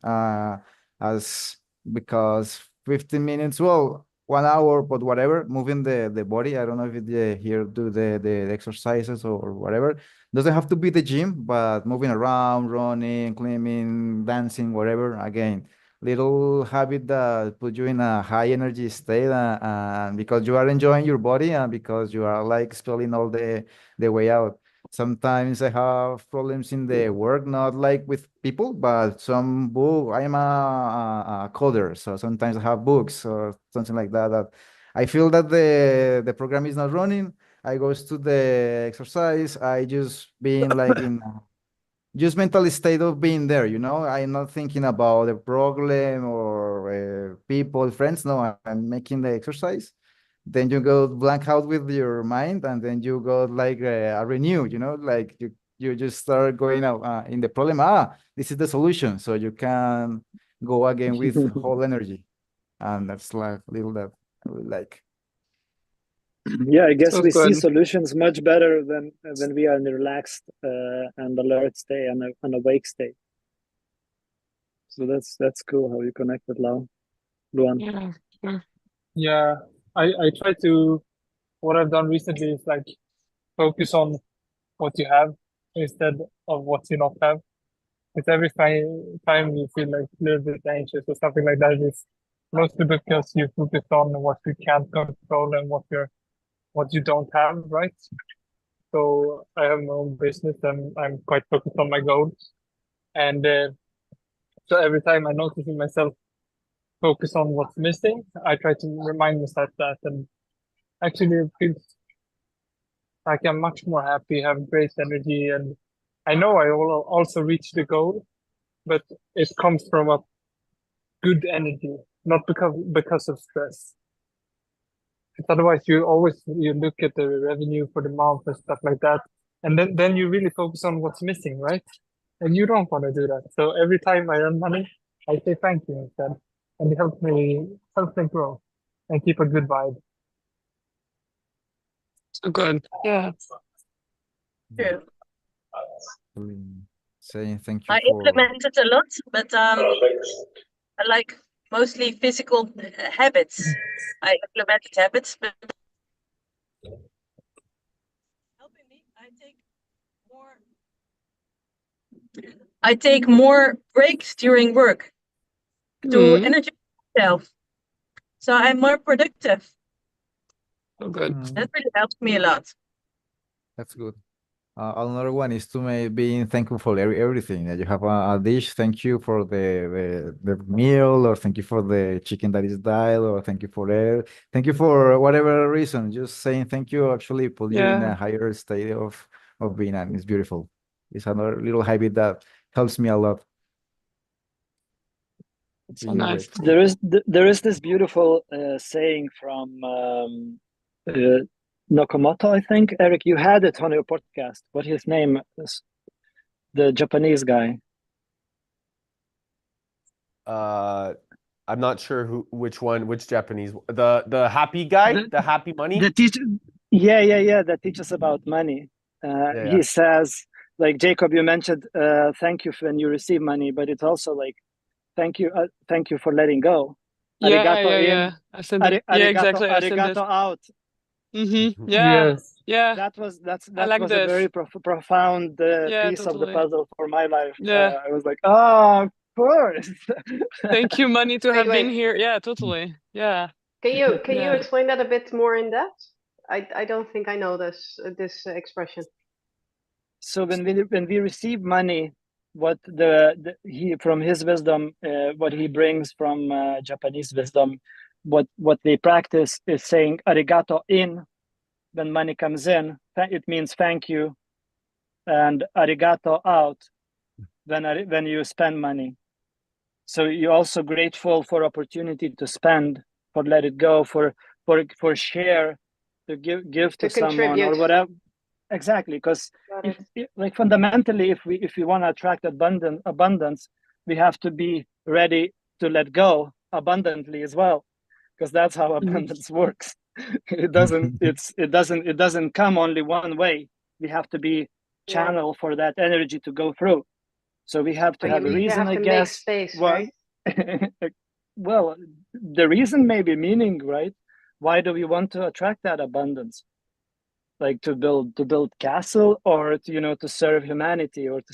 as because 15 minutes, well, 1 hour, but whatever, moving the body. I don't know if here do the exercises or whatever. Doesn't have to be the gym, but moving around, running, climbing, dancing, whatever. Again, little habit that put you in a high energy state, and because you are enjoying your body and because you are like spelling all the way out. Sometimes I have problems in the work, not like with people, but some book. I'm a coder, so sometimes I have books or something like that. That I feel that the program is not running. I goes to the exercise. I just being like in just mental state of being there. I'm not thinking about the problem or people, friends. No, I'm making the exercise. Then you go blank out with your mind, and then you go like a renew. Like you just start going out in the problem. This is the solution, so you can go again with whole energy, and that's like little that I would like. Yeah, I guess So we see good. solutions much better than when we are in a relaxed and alert state and an awake state. So that's cool how you connect with Luan. Yeah. Sure. Yeah, I try to, what I've done recently is like focus on what you have instead of what you not have. Because every time you feel like a little bit anxious or something like that, it's mostly because you focus on what you can't control and what you don't have, right? So I have my own business and I'm quite focused on my goals. And so every time I notice in myself focus on what's missing, I try to remind myself that, and actually it feels like I'm much more happy, have great energy, and I know I will also reach the goal, but it comes from a good energy, not because of stress. Because otherwise, you look at the revenue for the month and stuff like that, and then you really focus on what's missing, right? And you don't want to do that. So every time I earn money, I say thank you instead, and it helps me grow and keep a good vibe. So good. Yeah. True. Saying thank you I for. implement it a lot, but I like mostly physical habits. I implemented habits, but helping me, I take more breaks during work to Mm. energize myself. So I'm more productive. So good. That really helps me a lot. That's good. Another one is to being thankful for everything that you have a dish. Thank you for the meal, or thank you for the chicken that is died, or thank you for it. Thank you for whatever reason. Just saying thank you actually put you in Yeah. a higher state of being, and it's beautiful. It's another little habit that helps me a lot. It's so nice. There is this beautiful saying from Nakamoto, I think. Eric, you had it on your podcast. What his name is? The Japanese guy. I'm not sure which Japanese. The happy guy, the happy money. The teacher, yeah, that teaches about money. He says, like Jacob, you mentioned, thank you when you receive money, but it's also like, thank you for letting go. Arigato in, I said that. Yeah, exactly. I said arigato that. out. Mm-hmm. Yeah. Yes. Yeah. That was like a this. very profound piece of the Totally. puzzle for my life. Yeah. I was like, oh, of course. Thank you, money, to have Wait. been here. Yeah, totally. Yeah. Can you explain that a bit more in depth? I don't think I know this expression. So when we receive money, what he from his wisdom, what he brings from Japanese wisdom, what they practice is saying arigato in when money comes in. It means thank you, and arigato out when you spend money. So you're also grateful for opportunity to spend, for let it go, for share, to give to someone or whatever. Exactly, because like fundamentally, if we want to attract abundance, we have to be ready to let go abundantly as well, because that's how abundance works. It doesn't come only one way. We have to be channel for that energy to go through. So we have to have a reason, I guess. Make space, right? Well, the reason may be meaning, right? Why do we want to attract that abundance? Like to build castle, or to serve humanity, or to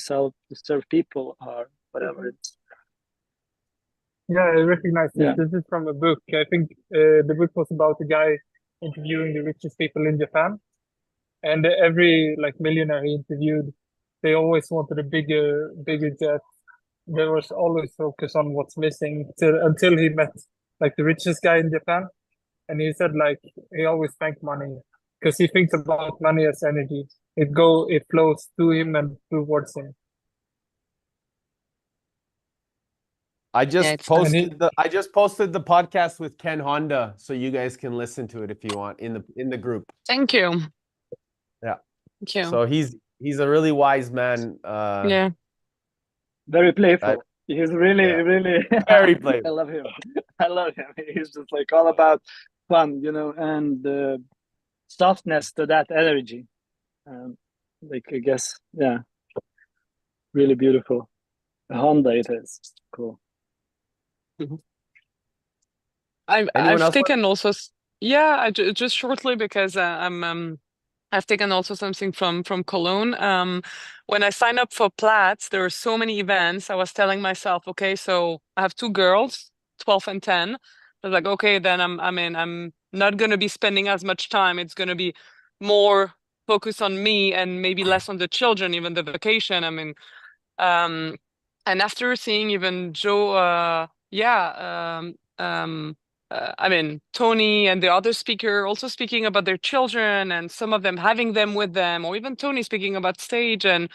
serve people, or whatever it's. Yeah, I recognize this. This is from a book. I think the book was about a guy interviewing the richest people in Japan, and every like millionaire he interviewed, they always wanted a bigger jet. There was always focus on what's missing until he met like the richest guy in Japan, and he said like he always thanked money because he thinks about money as energy. It flows to him and towards him. I just posted the podcast with Ken Honda, so you guys can listen to it if you want in the group. Thank you. Yeah. Thank you. So he's a really wise man. Yeah. Very playful. He's really very playful. I love him. I love him. He's just like all about fun, and softness to that energy. Like I guess, yeah, really beautiful. Honda, it is cool. I've taken also, just shortly, because I've taken also something from Cologne. When I signed up for Platts, there were so many events. I was telling myself, okay, so I have two girls, 12 and 10. I was like, okay, then I'm not gonna be spending as much time. It's gonna be more focused on me and maybe less on the children, even the vacation. And after seeing even Joe, Tony and the other speaker also speaking about their children, and some of them having them with them, or even Tony speaking about stage. And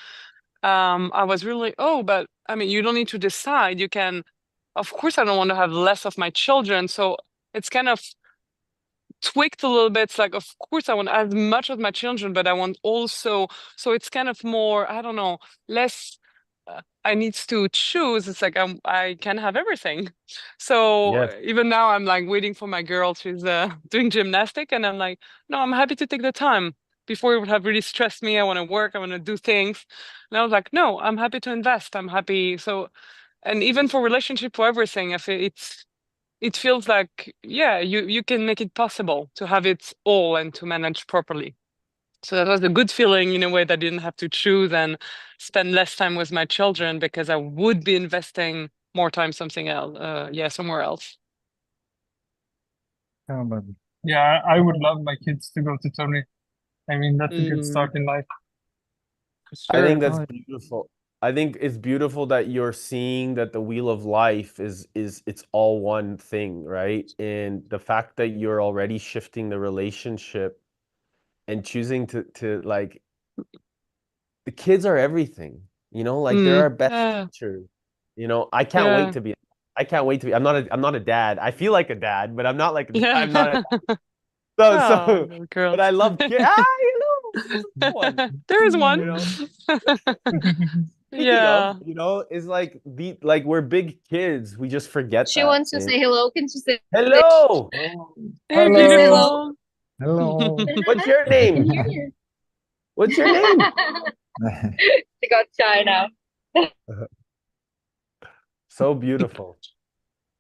I was really, but you don't need to decide. You can, of course, I don't want to have less of my children. So it's kind of tweaked a little bit. It's like, of course, I want as much of my children, but I want also, so it's kind of more, I don't know, less. I need to choose. It's like I can have everything. So even now I'm like waiting for my girl. She's doing gymnastic, and I'm like, no, I'm happy to take the time. Before it would have really stressed me. I want to work. I want to do things. And I was like, no, I'm happy to invest. I'm happy. So, and even for relationship, for everything, if it feels like, you can make it possible to have it all and to manage properly. So that was a good feeling in a way that I didn't have to choose and spend less time with my children, because I would be investing more time somewhere else. Yeah, I would love my kids to go to Tony. That's a good start in life. I think that's beautiful. I think it's beautiful that you're seeing that the wheel of life is it's all one thing, right? And the fact that you're already shifting the relationship and choosing to like, the kids are everything, like they're our best teachers. I can't wait to be I can't wait to be. I'm not a dad. I feel like a dad, but I'm not like I'm not a Yeah. so Oh, girl. but I love kids. Ah, there's a one. There is one. You know, speaking of, Yeah. is like we're big kids. We just forget She that. wants to say hello. Can she say Hello. Hey, can you say Hello. hello? beautiful. Hello. What's your I can name? hear you. What's your name? She got shy now. So beautiful.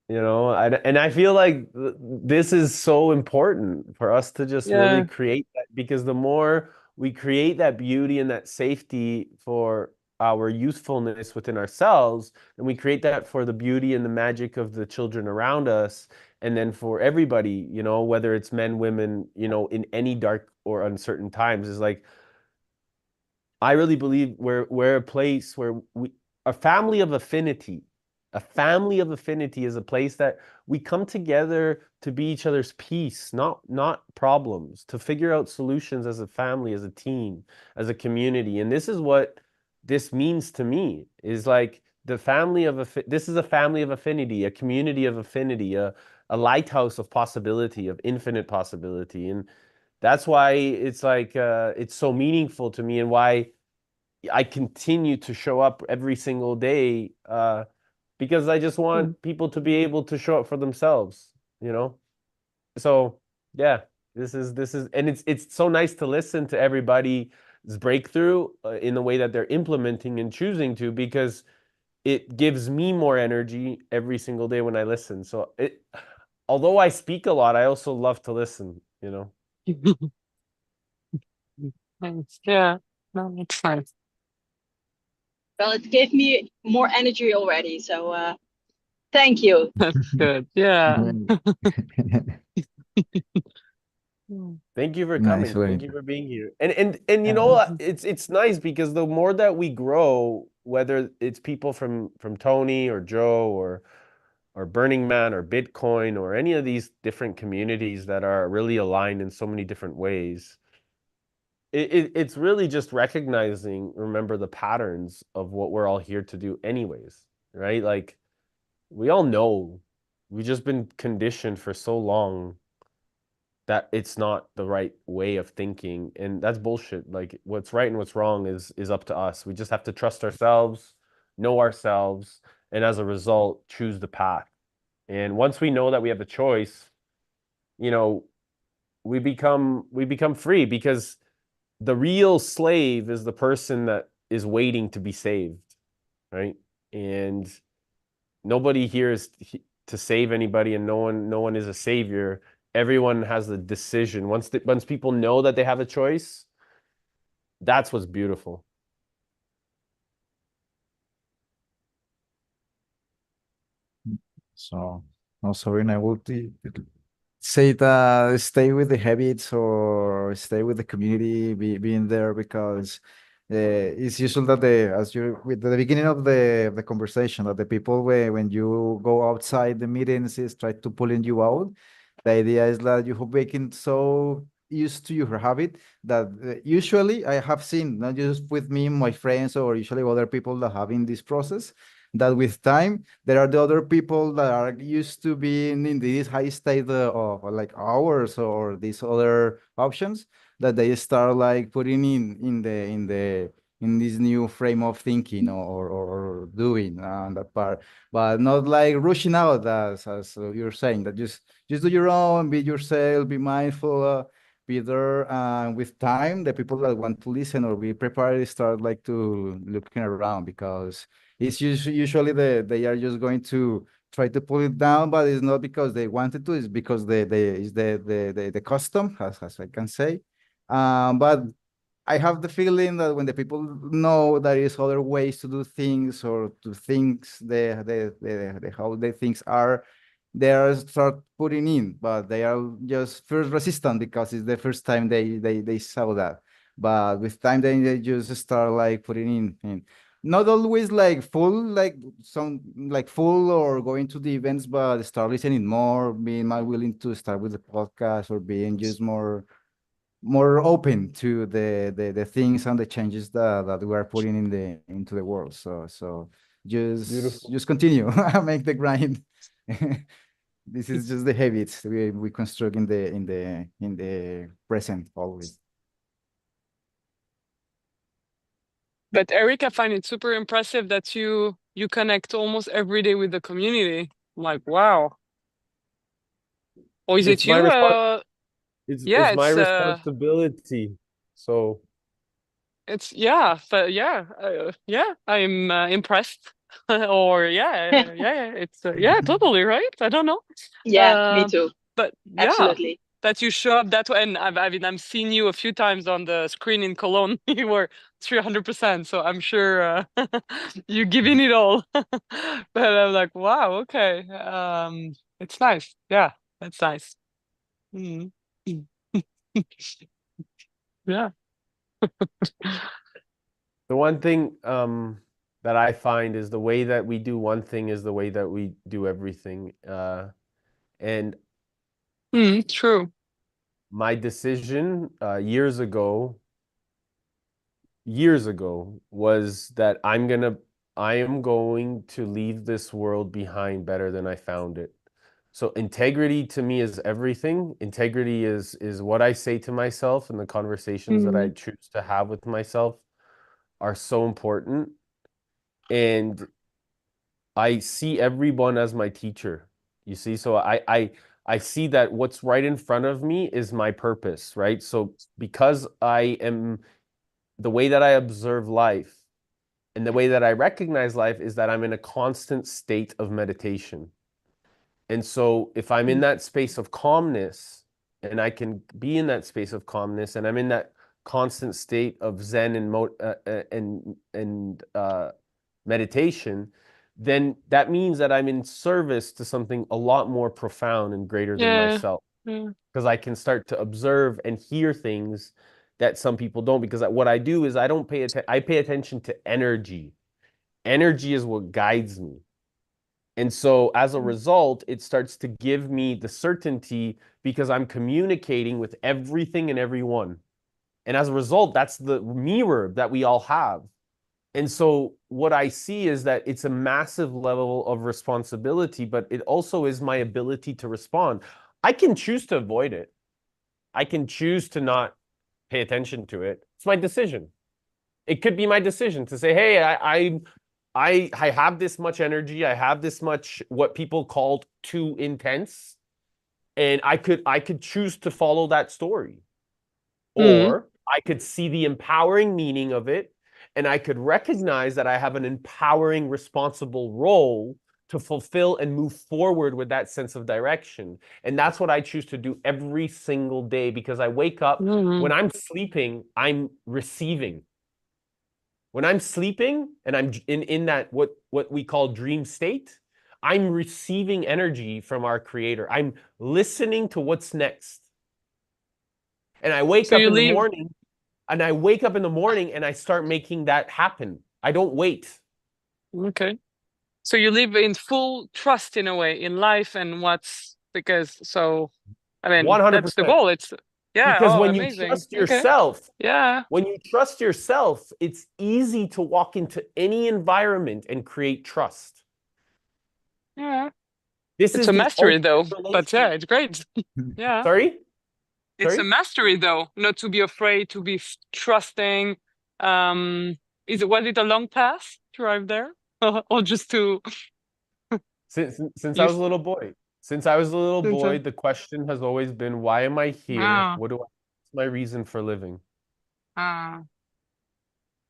And I feel like this is so important for us to just really Yeah. create that, because the more we create that beauty and that safety for our youthfulness within ourselves, and we create that for the beauty and the magic of the children around us, and then for everybody, whether it's men, women, in any dark or uncertain times, is like, I really believe we're a place where a family of affinity, is a place that we come together to be each other's peace, not problems, to figure out solutions as a family, as a team, as a community. And this is what this means to me, is like this is a family of affinity, a community of affinity, a lighthouse of possibility, of infinite possibility. And that's why it's like it's so meaningful to me, and why I continue to show up every single day, because I just Mm. want people to be able to show up for themselves, you know? So yeah, and it's so nice to listen to everybody's breakthrough in the way that they're implementing and choosing to, because it gives me more energy every single day when I listen. So although I speak a lot, I also love to listen. Thanks. Yeah. No, that's nice. Well, it gave me more energy already. So thank you. That's good. Yeah. Mm. Thank you for Nice, coming. very Thank you for being here. And Yeah. it's nice, because the more that we grow, whether it's people from Tony or Joe or Burning Man or Bitcoin or any of these different communities that are really aligned in so many different ways, it's really just recognizing, remember, the patterns of what we're all here to do anyways, right? Like, we all know, we've just been conditioned for so long that it's not the right way of thinking, and that's bullshit. Like, what's right and what's wrong is up to us. We just have to trust ourselves, know ourselves, and as a result, choose the path. And once we know that we have the choice, you know, we become free, because the real slave is the person that is waiting to be saved, right? And nobody here is to save anybody, and no one is a savior. Everyone has the decision. Once people know that they have a choice, that's what's beautiful. So, also, I would say that stay with the habits or stay with the community, being there, because it's usual that as you with the beginning of the conversation, that the people when you go outside the meetings is try to pulling you out. The idea is that you have become so used to your habit that usually I have seen, not just with me, my friends, or usually other people that have in this process, that with time there are the other people that are used to being in this high state of like hours or these other options, that they start like putting in this new frame of thinking or doing that part, but not like rushing out, as you're saying, that just do your own, be yourself, be mindful, be there. And with time, the people that want to listen or be prepared start like to looking around, because it's usually they are just going to try to pull it down, but it's not because they wanted to, it's because it's the custom, as I can say. But I have the feeling that when the people know there is other ways to do things, or to things the how the things are, they are start putting in, but they are just first resistant because it's the first time they saw that. But with time, they just start like putting in. Not always like full, like some like full or going to the events, but start listening more, being more willing to start with the podcast, or being just more open to the things and the changes that we are putting into the world. So Beautiful. just continue, make the grind. This is just the habits we construct in the present always. But Eric, I find it super impressive that you connect almost every day with the community. I'm like, wow. Or is it It's my you? Yeah, it's my responsibility. So it's yeah, but yeah, yeah, I'm impressed. Or yeah, it's yeah, totally right. I don't know. Yeah, me Um, too. but yeah, Absolutely. that you show up that way, and I've seen you a few times on the screen in Cologne. You were 300%, so I'm sure you're giving it all. But I'm like, wow, okay, it's nice. Yeah, that's nice. Mhm. Yeah. the one thing that I find is the way that we do one thing is the way that we do everything. And True. my decision years ago was that I am going to leave this world behind better than I found it. So integrity to me is everything. Integrity is what I say to myself, and the conversations that I choose to have with myself are so important. And I see everyone as my teacher. You see, so I see that what's right in front of me is my purpose, right? So because I am the way that I observe life and the way that I recognize life is that I'm in a constant state of meditation. And so if I'm in that space of calmness and I can be in that space of calmness and I'm in that constant state of Zen and meditation, then that means that I'm in service to something a lot more profound and greater than Yeah. myself. Yeah. Because I can start to observe and hear things that some people don't. Because what I do is I don't pay attention. I pay attention to energy. Energy is what guides me. And so as a result, it starts to give me the certainty because I'm communicating with everything and everyone. And as a result, that's the mirror that we all have. And so what I see is that it's a massive level of responsibility, but it also is my ability to respond. I can choose to avoid it. I can choose to not pay attention to it. It's my decision. It could be my decision to say, hey, I have this much energy. I have this much what people called too intense. And I could choose to follow that story. Or I could see the empowering meaning of it. And I could recognize that I have an empowering, responsible role to fulfill and move forward with that sense of direction. And that's what I choose to do every single day because I wake up. When I'm sleeping, I'm receiving. When I'm sleeping and I'm in that what we call dream state, I'm receiving energy from our creator. I'm listening to what's next. And I wake So up you in the leave. morning and I start making that happen. I don't wait. Okay. So you live in full trust in a way in life and I mean, that's the 100%. goal. It's yeah, Because oh, when you amazing. trust Okay. yourself, Yeah. it's easy to walk into any environment and create trust. Yeah. This It's is a the mastery ultimate though. But yeah, relationship. it's great. Yeah. Sorry? It's a Sorry? mastery though, not to be afraid, to be trusting. Was it a long path to arrive there? Or just to Since I you was a little boy. Since I was a little since boy, the question has always been, why am I here? ah What's my reason for living? ah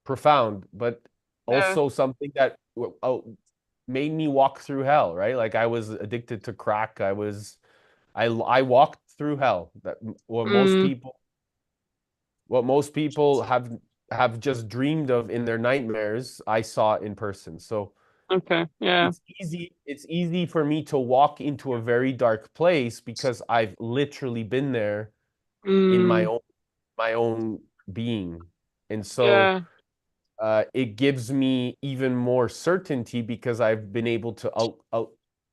Profound, but yeah. also something that made me walk through hell, right? Like I was addicted to crack. I walked through hell. That Mm, what most people have just dreamed of in their nightmares, I saw in person. So okay. Yeah. it's easy for me to walk into a very dark place because I've literally been there in Mm, my own being. And so yeah. it gives me even more certainty because I've been able to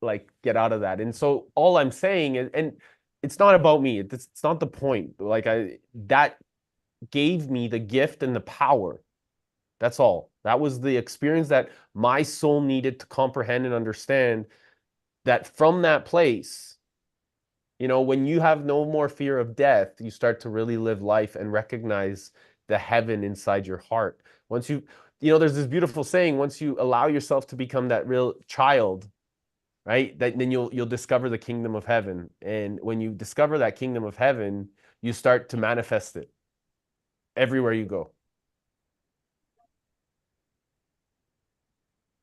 like get out of that. And so all I'm saying is, and it's not about me. It's not the point. Like that gave me the gift and the power. That's all. That was the experience that my soul needed to comprehend and understand, that from that place, you know, when you have no more fear of death, you start to really live life and recognize the heaven inside your heart. Once you know, there's this beautiful saying, once you allow yourself to become that real child, right? Then you'll discover the kingdom of heaven. And when you discover that kingdom of heaven, you start to manifest it everywhere you go.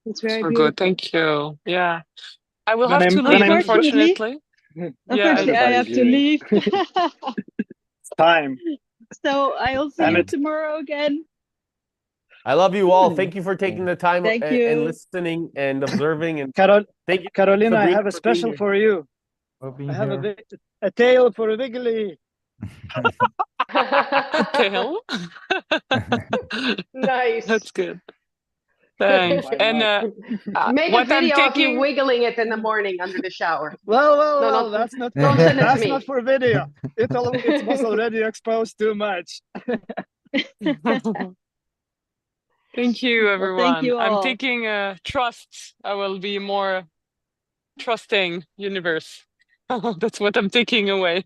It's very So beautiful. good. Thank you. Yeah. I will When have I'm to when leave, I'm unfortunately. Unfortunately, I have everybody's to leaving. leave. It's time. So I'll see And you it tomorrow again. I love you all. Thank you for taking the time Thank and you. listening and observing. And thank you, Carolina, I Sabrina, have a for being special here. for you. For being I have here. a tale for Wiggly. A tail. Nice. That's good. Thanks. Why And not? Make a what I'm video of you taking, wiggling it in the morning under the shower. Well, that's not Don't send it to that's me. not for video. It was already exposed too much. thank you, Well, thank everyone. you I'm all. taking trust. I will be more trusting universe. That's what I'm taking away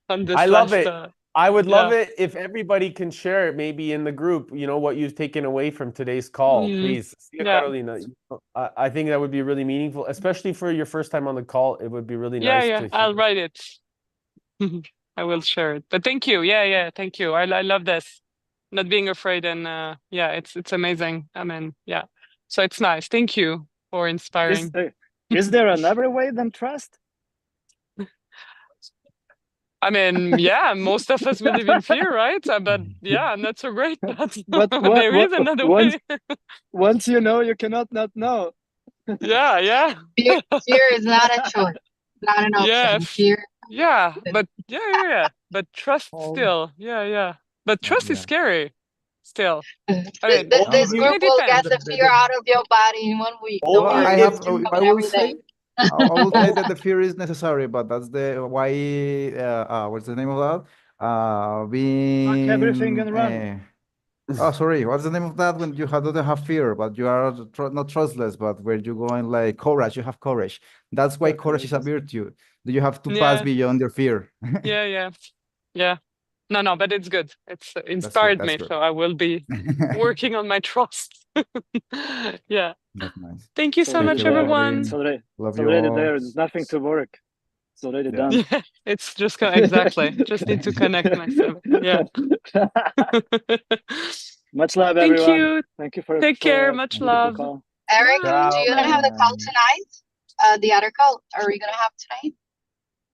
on this I love last. it. I would love Yeah. it if everybody can share it, maybe in the group, you know, what you've taken away from today's call. Please, see Yeah. Carolina. I think that would be really meaningful, especially for your first time on the call. It would be really Yeah, nice yeah. to hear. I'll write it. I will share it. But thank you. Yeah. Thank you. I love this. Not being afraid, and yeah, it's amazing. I mean, yeah. So it's nice. Thank you for inspiring. Is there another way than trust? I mean, yeah, most of us we live in fear, right? But yeah, not so great. But there is another way. Once you know, you cannot not know. Yeah. Fear is not a choice, not an option. Yeah. Fear. Yeah, but yeah. But trust still. Yeah. But trust is scary still. I mean, This group it will get depends. the fear out of your body in 1 week. Don't Well, worry. I It's have. coming I will every say. day. I will say that the fear is necessary, but that's the why. What's the name of that? Fuck everything and run. Oh, sorry. What's the name of that when you don't have fear, but you are not trustless, but where you go in like courage, you have courage. That's why courage is a virtue. You have to pass beyond your fear. Yeah. No, but it's good. It's inspired That's me, good. so I will be working on my trust. Yeah. That's nice. Thank you so much, everyone. It's already Love you all. there. There's nothing to work. It's already done. Yeah, it's just exactly. Just need to connect myself. Yeah. Much love, Thank everyone. you. Thank you for Take care. Much love. Eric, Bye. do you gonna have the call tonight? The other call, are we gonna have tonight?